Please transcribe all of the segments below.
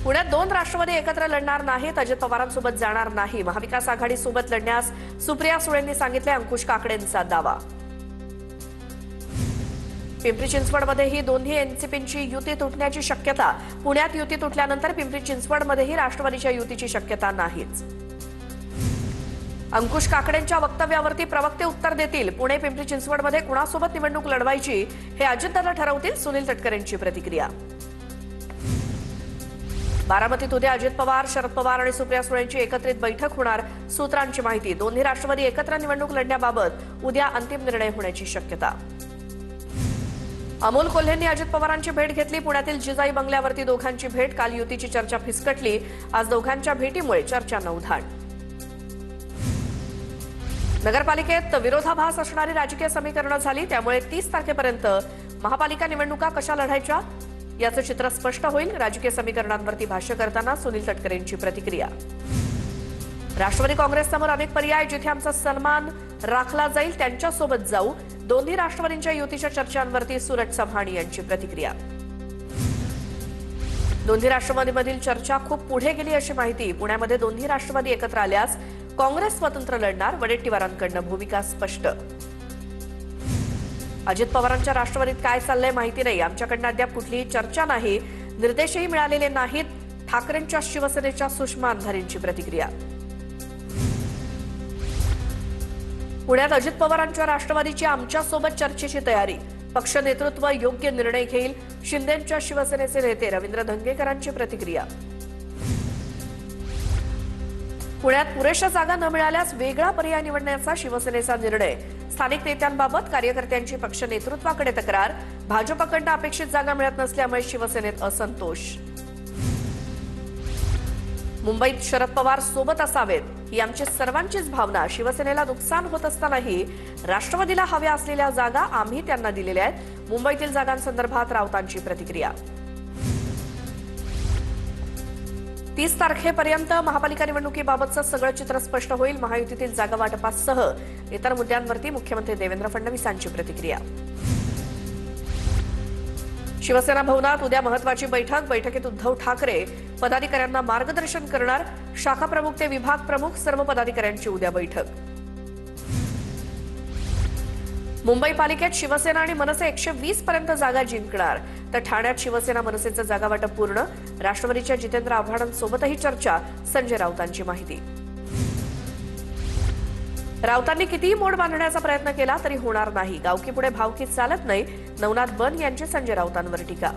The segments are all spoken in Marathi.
पुण्यात दोन राष्ट्रवादी एकत्र लढणार नाहीत, अजित पवारांसोबत जाणार नाही, महाविकास आघाडी सोबत लढण्यास सुप्रिया सुळेंनी सांगितले, अंकुश काकडेंचा दावा. पिंपरी चिंचवडमध्येही दोन्ही एनसीपींची युती तुटण्याची शक्यता. पुण्यात युती तुटल्यानंतर पिंपरी चिंचवडमध्येही राष्ट्रवादीच्या युतीची शक्यता नाहीच. अंकुश काकडेंच्या वक्तव्यावरती प्रवक्ते उत्तर देतील. पुणे पिंपरी चिंचवडमध्ये कुणासोबत निवडणूक लढवायची हे अजितदादा ठरवतील, सुनील तटकरेंची प्रतिक्रिया. बारामतीत उद्या अजित पवार, शरद पवार आणि सुप्रिया सुळेंची एकत्रित बैठक होणार, सूत्रांची माहिती. दोन्ही राष्ट्रवादी एकत्र निवडणूक लढण्याबाबत उद्या अंतिम निर्णय होण्याची शक्यता. अमोल कोल्हेंनी अजित पवारांची भेट घेतली. पुण्यातील जिजाई बंगल्यावरती दोघांची भेट. काल युतीची चर्चा फिसकटली. आज दोघांच्या भेटीमुळे चर्चांना उधाण. नगरपालिकेत विरोधाभास असणारी राजकीय समीकरणं झाली, त्यामुळे 30 तारखेपर्यंत महापालिका निवडणुका कशा लढायच्या याचं चित्र स्पष्ट होईल. राजकीय समीकरणांवरती भाष्य करताना सुनील तटकरेंची प्रतिक्रिया. राष्ट्रवादी काँग्रेससमोर अनेक पर्याय, जिथे आमचा सन्मान राखला जाईल त्यांच्यासोबत जाऊ. दोन्ही राष्ट्रवादींच्या युतीच्या चर्चांवरती सूरज चव्हाण यांची प्रतिक्रिया. दोन्ही राष्ट्रवादीमधील चर्चा खूप पुढे गेली अशी माहिती. पुण्यामध्ये दोन्ही राष्ट्रवादी एकत्र आल्यास काँग्रेस स्वतंत्र लढणार, वडेट्टीवारांकडून भूमिका स्पष्ट. अजित पवारांच्या राष्ट्रवादीत काय चाललंय माहिती नाही, आमच्याकडनं अद्याप कुठलीही चर्चा नाही, निर्देशही मिळालेले नाहीत. ठाकरेंच्या शिवसेनेच्या सुषमा अंधारेंची प्रतिक्रिया. पुण्यात अजित पवारांच्या राष्ट्रवादीची आमच्यासोबत चर्चेची तयारी, पक्ष नेतृत्व योग्य निर्णय घेईल. शिंदेंच्या शिवसेनेचे नेते रवींद्र धंगेकरांची प्रतिक्रिया. पुण्यात पुरेशा जागा न मिळाल्यास वेगळा पर्याय निवडण्याचा शिवसेनेचा निर्णय. स्थानिक नेत्यांबाबत कार्यकर्त्यांची पक्ष नेतृत्वाकडे तक्रार. भाजपकडून अपेक्षित जागा मिळत नसल्यामुळे शिवसेनेत असंतोष. मुंबईत शरद पवार सोबत असावेत ही आमची सर्वांचीच भावना. शिवसेनेला नुकसान होत असतानाही राष्ट्रवादीला हव्या असलेल्या जागा आम्ही त्यांना दिलेल्या आहेत. मुंबईतील जागांसंदर्भात राऊतांची प्रतिक्रिया. 30 तारखेपर्यंत महापालिका निवडणुकीबाबतचं सगळं चित्र स्पष्ट होईल. महायुतीतील जागा वाटपासह इतर मुद्द्यांवरती मुख्यमंत्री देवेंद्र फडणवीसांची प्रतिक्रिया. शिवसेना भवनात उद्या महत्वाची बैठक. बैठकीत उद्धव ठाकरे पदाधिकाऱ्यांना मार्गदर्शन करणार. शाखा प्रमुख ते विभाग प्रमुख सर्व पदाधिकाऱ्यांची उद्या बैठक. मुंबई पालिकेत शिवसेना आणि मनसे 120 पर्यंत जागा जिंकणार, तर ठाण्यात शिवसेना मनसेचं जागा वाटप पूर्ण. राष्ट्रवादीच्या जितेंद्र आव्हाडांसोबतही चर्चा, संजय राऊतांची माहिती. राऊतांनी कितीही मोड बांधण्याचा प्रयत्न केला तरी होणार नाही, गावकीपुढे भावकी चालत नाही, नवनाथ बन यांची संजय राऊतांवर टीका.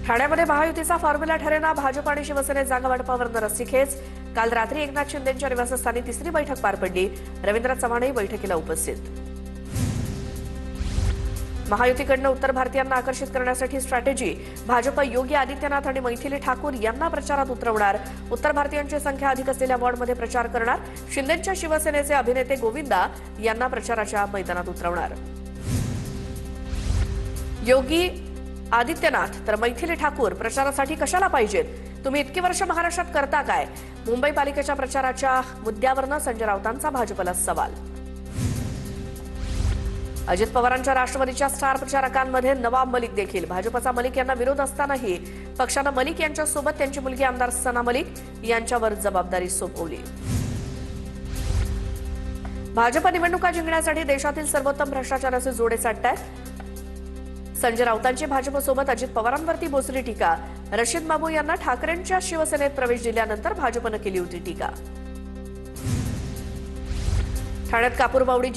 ठाण्यामध्ये महायुतीचा फॉर्म्युला ठरेना, भाजप आणि शिवसेनेत जागा वाटपावर रस्सीखेच. काल रात्री एकनाथ शिंदेंच्या निवासस्थानी तिसरी बैठक पार पडली. रवींद्र चव्हाणही बैठकीला उपस्थित. महायुतीकडनं उत्तर भारतीयांना आकर्षित करण्यासाठी स्ट्रॅटेजी. भाजप योगी आदित्यनाथ आणि मैथिली ठाकूर यांना प्रचारात उतरवणार. उत्तर भारतीयांची संख्या अधिक असलेल्या वॉर्डमध्ये प्रचार करणार. शिंदेंच्या शिवसेनेचे अभिनेते गोविंदा यांना प्रचाराच्या मैदानात उतरवणार. योगी आदित्यनाथ तर मैथिली ठाकूर प्रचारासाठी कशाला पाहिजेत? तुम्ही इतकी वर्ष महाराष्ट्रात करता काय? मुंबई पालिकेच्या प्रचाराच्या मुद्द्यावरनं संजय राऊतांचा भाजपला सवाल. अजित पवारांच्या राष्ट्रवादीच्या स्टार प्रचारकांमध्ये नवाब मलिक देखील. भाजपचा मलिक यांना विरोध असतानाही पक्षानं मलिक यांच्यासोबत त्यांची मुलगी आमदार सना मलिक यांच्यावर जबाबदारी सोपवली. भाजप निवडणुका जिंकण्यासाठी देशातील सर्वोत्तम भ्रष्टाचाराचे जोडे साधतायत. संजय राऊतांची भाजपसोबत अजित पवारांवरती बोचरी टीका. रशीद बाबू यांना ठाकरेंच्या शिवसेनेत प्रवेश दिल्यानंतर भाजपनं केली होती टीका. ठाण्यात कापूरबावडी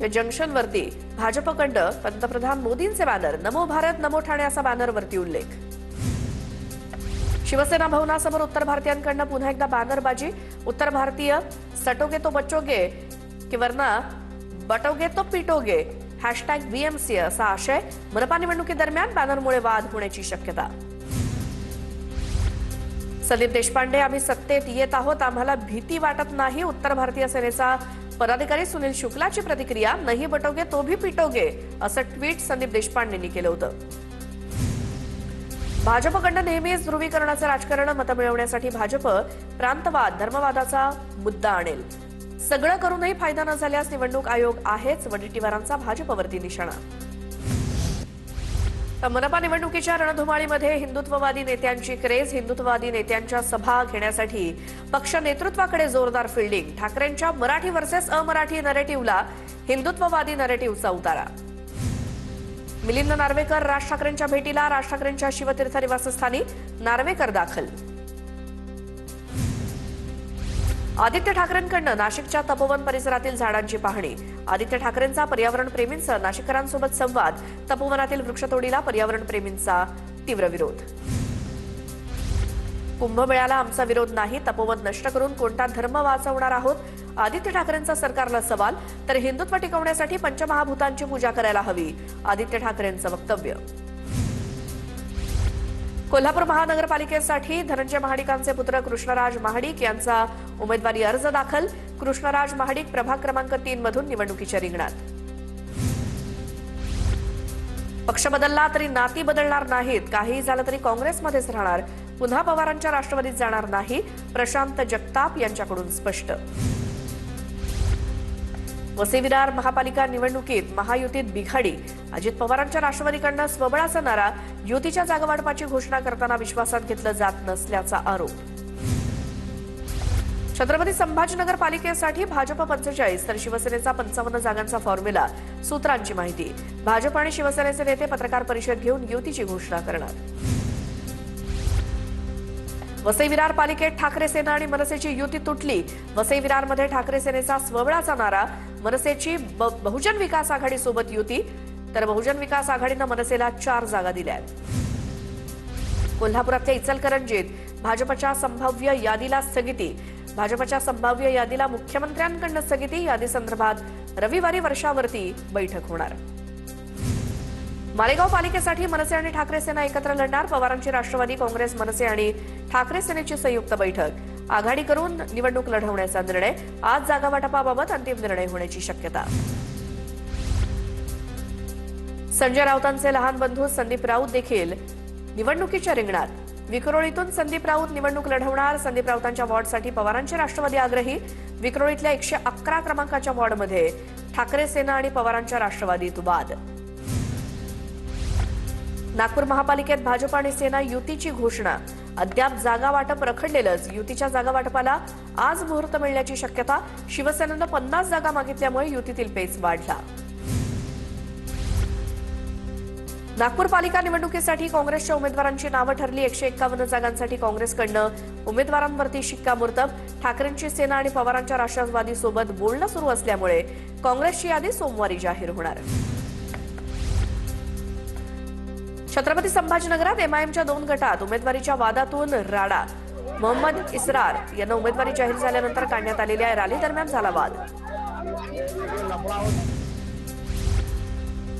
जंक्शनवरती भाजपकडं पंतप्रधान मोदींचे बॅनर. नमो भारत नमो ठाणे असा बॅनरवरती उल्लेख. शिवसेना भवनासमोर उत्तर भारतीयांकडनं पुन्हा एकदा बॅनरबाजी. उत्तर भारतीय सटोगे तो बचोगे की वरना बटोगे तो पिटोगे, #VMC असा आशय. मनपा निवडणुकीदरम्यान बॅनरमुळे वाद होण्याची शक्यता. संदीप देशपांडे, आम्ही सत्तेत येत आहोत, आम्हाला भीती वाटत नाही. उत्तर भारतीय सेनेचा पदाधिकारी सुनील शुक्लाची प्रतिक्रिया. नाही बटोगे तो भी पिटोगे असं ट्विट संदीप देशपांडेंनी केलं होतं. भाजपकडनं नेहमीच ध्रुवीकरणाचं राजकारण, मतं मिळवण्यासाठी भाजप प्रांतवाद धर्मवादाचा मुद्दा आणेल. सगळं करूनही फायदा न झाल्यास निवडणूक आयोग आहेच, वडेट्टीवारांचा भाजपवरती निशाणा. तर मनपा निवडणुकीच्या रणधुमाळीमध्ये हिंदुत्ववादी नेत्यांची क्रेज. हिंदुत्ववादी नेत्यांच्या सभा घेण्यासाठी पक्ष नेतृत्वाकडे जोरदार फिल्डिंग. ठाकरेंच्या मराठी वर्सेस अमराठी नरेटिव्हला हिंदुत्ववादी नरेटिव्हचा उतारा. मिलिंद नार्वेकर राज ठाकरेंच्या भेटीला. राज ठाकरेंच्या शिवतीर्थ निवासस्थानी नार्वेकर दाखल. आदित्य ठाकरेंकडून नाशिकच्या तपोवन परिसरातील झाडांची पाहणी. आदित्य ठाकरेंचा पर्यावरण प्रेमींसह नाशिककरांसोबत संवाद. तपोवनातील वृक्षतोडीला पर्यावरण प्रेमींचा तीव्र विरोध. कुंभमेळ्याला आमचा विरोध नाही. तपोवन नष्ट करून कोणता धर्म वाचवणार आहोत. आदित्य ठाकरेंचा सरकारला सवाल. तर हिंदुत्व टिकवण्यासाठी पंचमहाभूतांची पूजा करायला हवी. आदित्य ठाकरेंचं वक्तव्य. कोल्हापूर महानगरपालिकेसाठी धनंजय महाडिकांचे पुत्र कृष्णराज महाडिक यांचा उमेदवारी अर्ज दाखल. कृष्णराज महाडिक प्रभाग क्रमांक 3 मधून निवडणुकीच्या रिंगणात. पक्ष बदलला तरी नाती बदलणार नाहीत. काहीही झालं तरी काँग्रेसमध्येच राहणार. पुन्हा पवारांच्या राष्ट्रवादीत जाणार नाही. प्रशांत जगताप यांच्याकडून स्पष्ट. वसई-विरार महापालिका निवडणुकीत महायुतीत बिघाडी. अजित पवारांच्या राष्ट्रवादीकडून स्वबळाचा नारा. युतीच्या जागावाटपाची घोषणा करताना विश्वासात घेतलं जात नसल्याचा आरोप. छत्रपती संभाजीनगर पालिकेसाठी भाजप 45 तर शिवसेनेचा 55 जागांचा फॉर्म्युला. सूत्रांची माहिती. भाजप आणि शिवसेनेचे नेते पत्रकार परिषद घेऊन युतीची घोषणा करणार. वसई-विरार पालिकेत ठाकरे सेना आणि मनसेची युती तुटली. वसई-विरारमध्ये ठाकरे सेनेचा स्वबळाचा नारा. मनसेची बहुजन विकास आघाडी सोबत युती. तर बहुजन विकास आघाडीनं मनसेला 4 जागा दिल्या. कोल्हापुरातल्या इचलकरंजीत भाजपच्या संभाव्य यादीला स्थगिती. भाजपच्या संभाव्य यादीला मुख्यमंत्र्यांकडून स्थगिती. यादीसंदर्भात रविवारी वर्षावरती बैठक होणार. मालेगाव पालिकेसाठी मनसे आणि ठाकरे सेना एकत्र लढणार. पवारांची राष्ट्रवादी काँग्रेस मनसे आणि ठाकरे सेनेची संयुक्त बैठक. आघाडी करून निवडणूक लढवण्याचा निर्णय. आज जागा वाटपाबाबत अंतिम निर्णय होण्याची शक्यता. संजय राऊतांचे लहान बंधू संदीप राऊत देखील निवडणुकीच्या रिंगणात. विक्रोळीतून संदीप राऊत निवडणूक लढवणार. संदीप राऊतांच्या वॉर्डसाठी पवारांची राष्ट्रवादी आग्रही. विक्रोळीतल्या 111 क्रमांकाच्या वॉर्डमध्ये ठाकरे सेना आणि पवारांच्या राष्ट्रवादीत वाद. नागपूर महापालिकेत भाजप आणि सेना युतीची घोषणा. अद्याप जागा वाटप रखडलेलंच. युतीच्या जागा वाटपाला आज मुहूर्त मिळण्याची शक्यता. शिवसेनेनं 50 जागा मागितल्यामुळे युतीतील पेच वाढला. नागपूर पालिका निवडणुकीसाठी काँग्रेसच्या उमेदवारांची नावं ठरली. 151 जागांसाठी काँग्रेसकडनं उमेदवारांवरती शिक्कामोर्तब. ठाकरेंची सेना आणि पवारांच्या राष्ट्रवादीसोबत बोलणं सुरू असल्यामुळे काँग्रेसची यादी सोमवारी जाहीर होणार. छत्रपती संभाजीनगरात एमआयएमच्या 2 गटात उमेदवारीच्या वादातून राडा. मोहम्मद इसरार यांना उमेदवारी जाहीर झाल्यानंतर काढण्यात आलेल्या रॅली दरम्यान झाला वाद.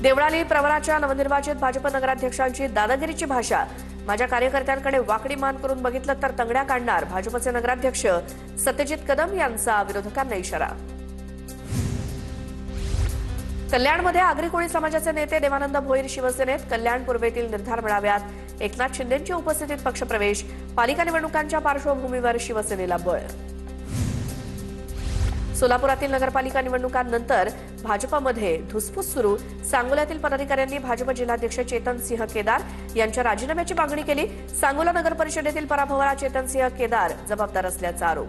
देवळाली प्रवराच्या नवनिर्वाचित भाजप नगराध्यक्षांची दादागिरीची भाषा. माझ्या कार्यकर्त्यांकडे वाकडी मान करून बघितलं तर तंगड्या काढणार. भाजपचे नगराध्यक्ष सत्यजित कदम यांचा विरोधकांना इशारा. कल्याणमध्ये आगरी कोळी समाजाचे नेते देवानंद भोईर शिवसेनेत. कल्याण पूर्वेतील निर्धार मेळाव्यात एकनाथ शिंदेंच्या उपस्थितीत पक्षप्रवेश. पालिका निवडणुकांच्या पार्श्वभूमीवर शिवसेनेला बळ. सोलापुरातील नगरपालिका निवडणुकांनंतर भाजपमध्ये धुसफूस सुरू. सांगोल्यातील पदाधिकाऱ्यांनी भाजप जिल्हाध्यक्ष चेतन सिंह केदार यांच्या राजीनाम्याची मागणी केली. सांगोला नगर परिषदेतील पराभवाला चेतन सिंह केदार जबाबदार असल्याचा आरोप.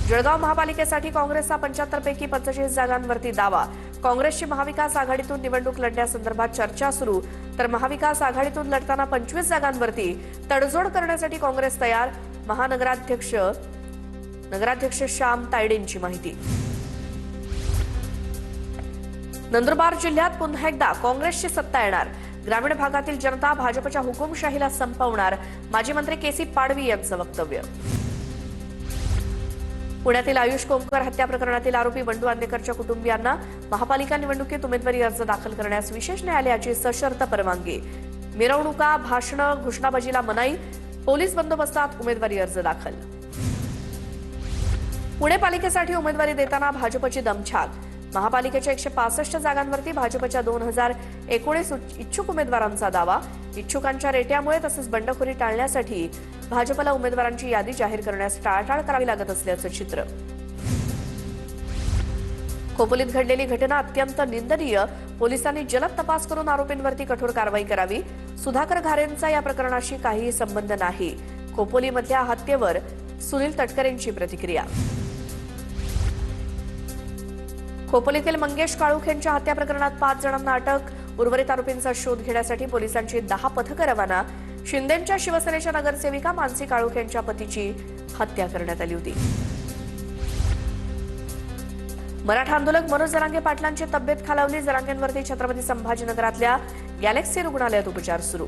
जळगाव महापालिकेसाठी काँग्रेसचा 75 पैकी 45 जागांवरती दावा. काँग्रेसची महाविकास आघाडीतून निवडणूक लढण्यासंदर्भात चर्चा सुरू. तर महाविकास आघाडीतून लढताना 25 जागांवरती तडजोड करण्यासाठी काँग्रेस तयार. नगराध्यक्ष श्याम तायडेंची माहिती. नंदुरबार जिल्ह्यात पुन्हा एकदा काँग्रेसची सत्ता येणार. ग्रामीण भागातील जनता भाजपच्या हुकुमशाहीला संपवणार. माजी मंत्री केसी पाडवी यांचं वक्तव्य. पुण्यातील आयुष कोमकर हत्या प्रकरणातील आरोपी बंडू आंदेकरच्या कुटुंबियांना महापालिका निवडणुकीत उमेदवारी अर्ज दाखल करण्यास विशेष न्यायालयाची सशर्त परवानगी. मिरवणुका, भाषणं, घोषणाबाजीला मनाई. पोलीस बंदोबस्तात उमेदवारी अर्ज दाखल. पुणे पालिकेसाठी उमेदवारी देताना भाजपची दमछाक. महापालिकेच्या 165 जागांवरती भाजपच्या 2019 इच्छुक उमेदवारांचा दावा. इच्छुकांच्या रेट्यामुळे तसेच बंडखोरी टाळण्यासाठी भाजपला उमेदवारांची यादी जाहीर करण्यास टाळाटाळ करावी लागत असल्याचं चित्र. खोपोलीत घडलेली घटना अत्यंत निंदनीय. पोलिसांनी जलद तपास करून आरोपींवरती कठोर कारवाई करावी. सुधाकर घारेंचा या प्रकरणाशी काहीही संबंध नाही. खोपोलीमधल्या हत्येवर सुनील तटकरेंची प्रतिक्रिया. खोपोलीतील मंगेश काळुख यांच्या हत्या प्रकरणात 5 जणांना अटक. उर्वरित आरोपींचा शोध घेण्यासाठी पोलिसांची 10 पथकं रवाना. शिंदेंच्या शिवसेनेच्या नगरसेविका मानसी काळुख यांच्या पतीची हत्या करण्यात आली होती. मराठा आंदोलक मनोज जरांगे पाटलांची तब्येत खालावली. जरांगेंवरती छत्रपती संभाजीनगरातल्या गॅलेक्सी रुग्णालयात उपचार सुरू.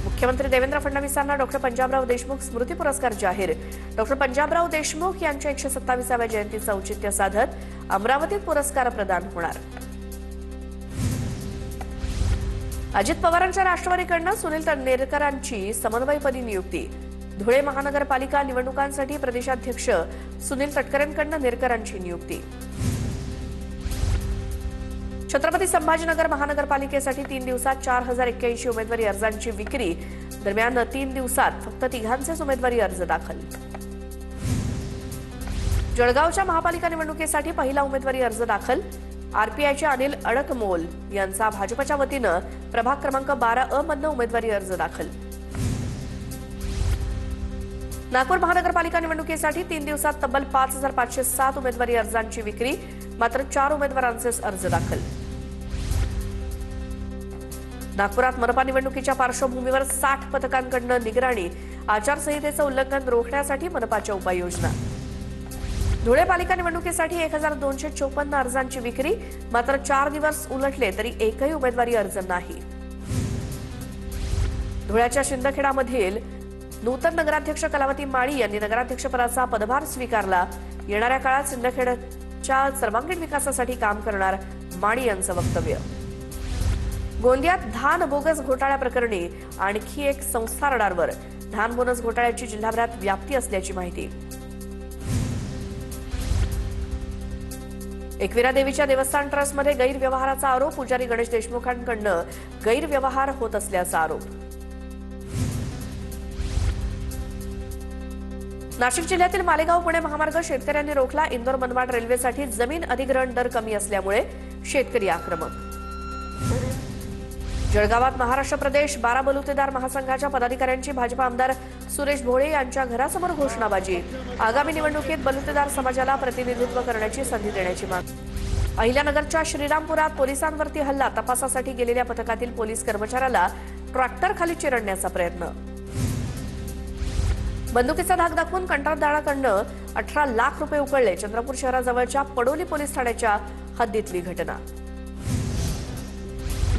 मुख्यमंत्री देवेंद्र फडणवीसांना डॉक्टर पंजाबराव देशमुख स्मृती पुरस्कार जाहीर. डॉक्टर पंजाबराव देशमुख यांच्या 127व्या जयंतीचं औचित्य साधत अमरावतीत पुरस्कार प्रदान होणार. अजित पवारांच्या राष्ट्रवादीकडनं सुनील नेरकरांची समन्वयपदी नियुक्ती. धुळे महानगरपालिका निवडणुकांसाठी प्रदेशाध्यक्ष सुनील तटकरेंकडनं नेरकरांची नियुक्ती. छत्रपती संभाजीनगर महानगरपालिकेसाठी 3 दिवसात 4081 उमेदवारी अर्जांची विक्री. दरम्यान 3 दिवसात फक्त 3घांचेच उमेदवारी अर्ज दाखल. जळगावच्या महापालिका निवडणुकीसाठी पहिला उमेदवारी अर्ज दाखल. आरपीआयचे अनिल अडकमोल यांचा भाजपच्या वतीनं प्रभाग क्रमांक 12 अ मधनं उमेदवारी अर्ज दाखल. नागपूर महानगरपालिका निवडणुकीसाठी 3 दिवसात तब्बल 5507 उमेदवारी अर्जांची विक्री. मात्र 4 उमेदवारांचेच अर्ज दाखल. नागपुरात मनपा निवडणुकीच्या पार्श्वभूमीवर 60 पथकांकडून निगराणी. आचारसंहितेचं उल्लंघन रोखण्यासाठी मनपाच्या उपाययोजना. धुळे पालिका निवडणुकीसाठी 1254 अर्जांची विक्री. मात्र 4 दिवस उलटले तरी एकही उमेदवारी अर्ज नाही. धुळ्याच्या शिंदखेडामधील नूतन नगराध्यक्ष कलावती माळी यांनी नगराध्यक्षपदाचा पदभार स्वीकारला. येणाऱ्या काळात शिंदखेडच्या सर्वांगीण विकासासाठी काम करणार, माळी यांचं वक्तव्य. गोंदियात धान बोगस घोटाळ्याप्रकरणी आणखी एक संस्था रडारवर. धान बोनस घोटाळ्याची जिल्हाभरात व्याप्ती असल्याची माहिती. एकविरा देवीच्या देवस्थान ट्रस्टमध्ये गैरव्यवहाराचा आरोप. पुजारी गणेश देशमुखांकडून गैरव्यवहार होत असल्याचा आरोप. नाशिक जिल्ह्यातील मालेगाव पुणे महामार्ग शेतकऱ्यांनी रोखला. इंदोर मनमाड रेल्वेसाठी जमीन अधिग्रहण दर कमी असल्यामुळे शेतकरी आक्रमक. जळगावात महाराष्ट्र प्रदेश 12 बलुतेदार महासंघाच्या पदाधिकाऱ्यांची भाजपा आमदार सुरेश भोळे यांच्या घरासमोर घोषणाबाजी. आगामी निवडणुकीत बलुतेदार समाजाला प्रतिनिधित्व करण्याची संधी देण्याची मागणी. अहिल्यानगरच्या श्रीरामपुरात पोलिसांवरती हल्ला. तपासासाठी गेलेल्या पथकातील पोलीस कर्मचाऱ्याला ट्रॅक्टरखाली चिरडण्याचा प्रयत्न. बंदुकीचा धाक दाखवून कंत्राटदाराकडून 18 लाख रुपये उकळले. चंद्रपूर शहराजवळच्या पडोली पोलीस ठाण्याच्या हद्दीतली घटना.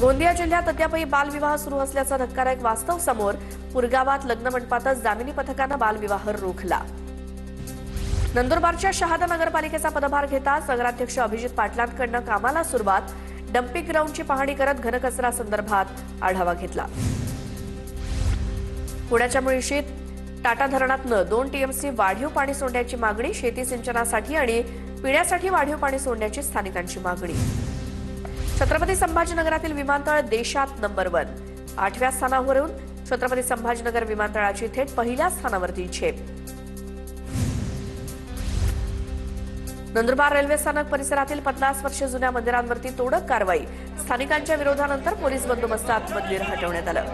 गोंदिया जिल्ह्यात अद्यापही बालविवाह सुरू असल्याचा धक्कादायक वास्तव समोर. पुरगावात लग्न मंडपातच दामिनी पथकानं बालविवाह रोखला. नंदुरबारच्या शहादा नगरपालिकेचा पदभार घेताच नगराध्यक्ष अभिजित पाटलांकडनं कामाला सुरुवात. डम्पिंग ग्राउंडची पाहणी करत घनकचरा संदर्भात आढावा घेतला. पुण्याच्या मुळशीत टाटा धरणातनं 2 टीएमसी वाढीव पाणी सोडण्याची मागणी. शेती सिंचनासाठी आणि पिण्यासाठी वाढीव पाणी सोडण्याची स्थानिकांची मागणी. छत्रपती संभाजीनगरातील विमानतळ देशात नंबर 1. 8व्या स्थानावरून छत्रपती संभाजीनगर विमानतळाची थेट पहिल्या स्थानावरती झेप. नंदुरबार रेल्वे स्थानक परिसरातील 50 वर्ष जुन्या मंदिरांवरती तोडक कारवाई. स्थानिकांच्या विरोधानंतर पोलीस बंदोबस्तात मंदिर हटवण्यात आलं.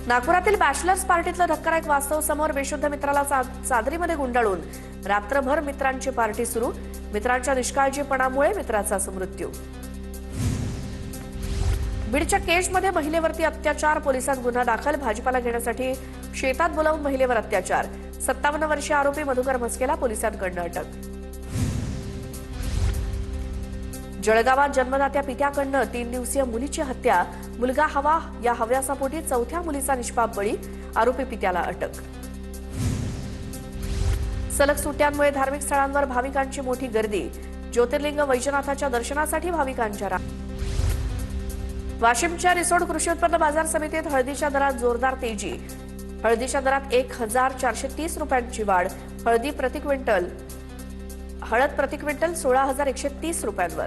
नागपुरातील बॅचलर्स पार्टीतलं धक्कादायक वास्तव समोर. बेशुद्ध मित्राला चादरीमध्ये गुंडाळून रात्रभर मित्रांची पार्टी सुरू. मित्रांच्या निष्काळजीपणामुळे मित्राचा मृत्यू. बीडच्या केजमध्ये महिलेवरती अत्याचार. पोलिसात गुन्हा दाखल. भाजीपाला घेण्यासाठी शेतात बोलावून महिलेवर अत्याचार. 57 वर्षीय आरोपी मधुकर म्हस्केला पोलिसांकडून अटक. जळगावात जन्मदात्या पित्याकडनं 3 दिवसीय मुलीची हत्या. मुलगा हवा या हव्यासापोटी 4थ्या मुलीचा निष्पाप बळी. आरोपी पित्याला अटक. सलग सुट्ट्यांमुळे धार्मिक स्थळांवर भाविकांची मोठी गर्दी. ज्योतिर्लिंग वैजनाथाच्या दर्शनासाठी भाविकांच्या वाशिमच्या रिसोड कृषी उत्पन्न बाजार समितीत हळदीच्या दरात जोरदार तेजी. हळदीच्या दरात 1430 रुपयांची वाढ. हळद प्रति क्विंटल 16,130 रुपयांवर.